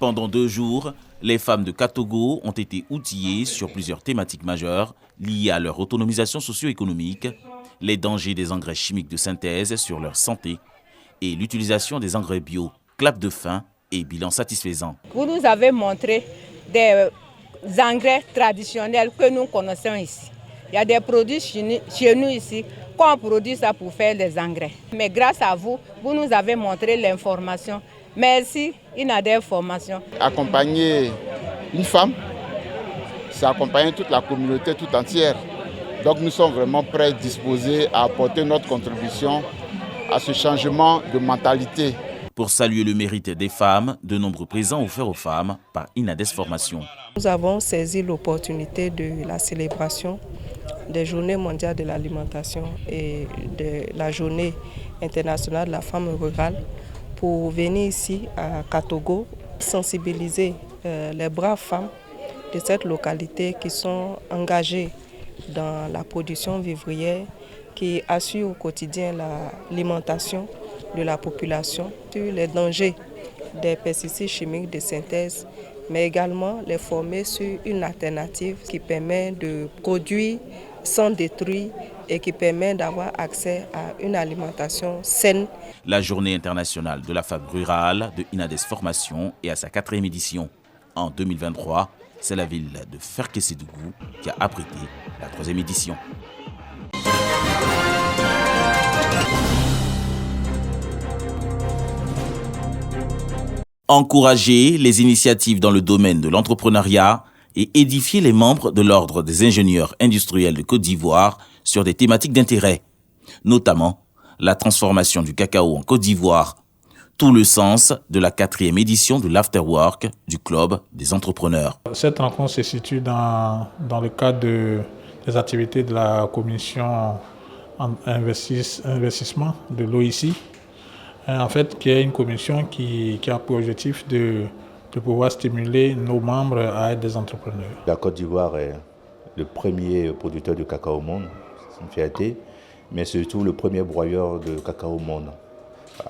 Pendant 2 jours, les femmes de Katogo ont été outillées sur plusieurs thématiques majeures liées à leur autonomisation socio-économique, les dangers des engrais chimiques de synthèse sur leur santé et l'utilisation des engrais bio, clap de fin et bilan satisfaisant. Vous nous avez montré des engrais traditionnels que nous connaissons ici. Il y a des produits chez nous ici qu'on produit ça pour faire des engrais. Mais grâce à vous, vous nous avez montré l'information. Merci, INADEF Formation. Accompagner une femme, c'est accompagner toute la communauté tout entière. Donc nous sommes vraiment prêts, disposés à apporter notre contribution à ce changement de mentalité. Pour saluer le mérite des femmes, de nombreux présents offerts aux femmes par INADES Formation. Nous avons saisi l'opportunité de la célébration des Journées mondiales de l'alimentation et de la Journée internationale de la femme rurale pour venir ici à Katogo sensibiliser les braves femmes de cette localité qui sont engagées dans la production vivrière, qui assurent au quotidien l'alimentation de la population, sur les dangers des pesticides chimiques de synthèse, mais également les former sur une alternative qui permet de produire sans détruire et qui permet d'avoir accès à une alimentation saine. La Journée internationale de la femme rurale de INADES Formation est à sa 4e édition. En 2023, c'est la ville de Ferkessédougou qui a abrité la 3e édition. Encourager les initiatives dans le domaine de l'entrepreneuriat et édifier les membres de l'Ordre des ingénieurs industriels de Côte d'Ivoire sur des thématiques d'intérêt, notamment la transformation du cacao en Côte d'Ivoire. Tout le sens de la 4e édition de l'Afterwork du Club des entrepreneurs. Cette rencontre se situe dans le cadre des activités de la commission investissement de l'OIC. En fait, qui est une commission qui a pour objectif de pouvoir stimuler nos membres à être des entrepreneurs. La Côte d'Ivoire est le premier producteur de cacao au monde, c'est une fierté, mais surtout le premier broyeur de cacao au monde.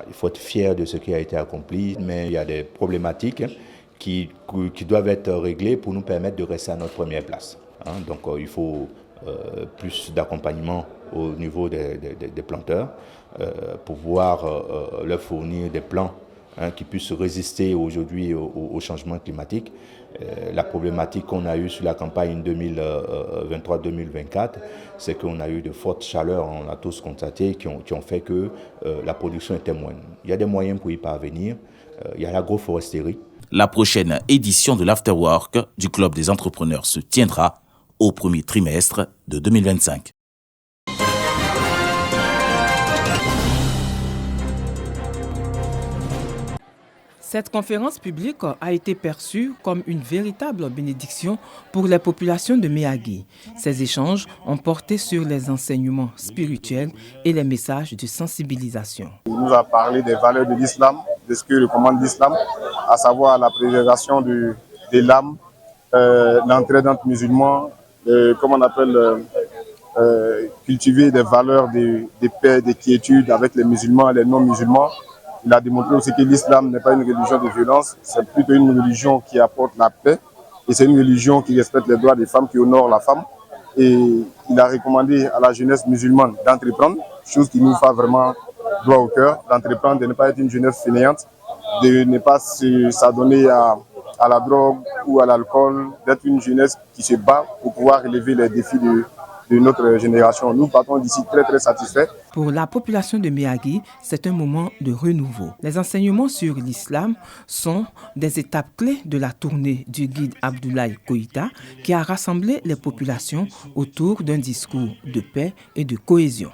Il faut être fier de ce qui a été accompli, mais il y a des problématiques qui doivent être réglées pour nous permettre de rester à notre première place. Donc il faut plus d'accompagnement au niveau des planteurs, pour pouvoir leur fournir des plans qui puissent résister aujourd'hui au changement climatique. La problématique qu'on a eue sur la campagne 2023-2024, c'est qu'on a eu de fortes chaleurs, on a tous constaté, qui ont fait que la production était moindre. Il y a des moyens pour y parvenir, il y a l'agroforesterie. La prochaine édition de l'Afterwork du Club des entrepreneurs se tiendra au premier trimestre de 2025. Cette conférence publique a été perçue comme une véritable bénédiction pour les populations de Méagui. Ces échanges ont porté sur les enseignements spirituels et les messages de sensibilisation. Il nous a parlé des valeurs de l'islam, de ce que recommande l'islam, à savoir la préservation de l'âme, l'entraide entre musulmans, cultiver des valeurs de paix, de quiétude avec les musulmans et les non-musulmans. Il a démontré aussi que l'islam n'est pas une religion de violence, c'est plutôt une religion qui apporte la paix et c'est une religion qui respecte les droits des femmes, qui honore la femme. Et il a recommandé à la jeunesse musulmane d'entreprendre, chose qui nous fait vraiment droit au cœur, d'entreprendre, de ne pas être une jeunesse fainéante, de ne pas s'adonner à la drogue ou à l'alcool, d'être une jeunesse qui se bat pour pouvoir relever les défis de notre génération. Nous partons d'ici très très satisfaits. Pour la population de Méagui, c'est un moment de renouveau. Les enseignements sur l'islam sont des étapes clés de la tournée du guide Abdoulaye Koïta qui a rassemblé les populations autour d'un discours de paix et de cohésion.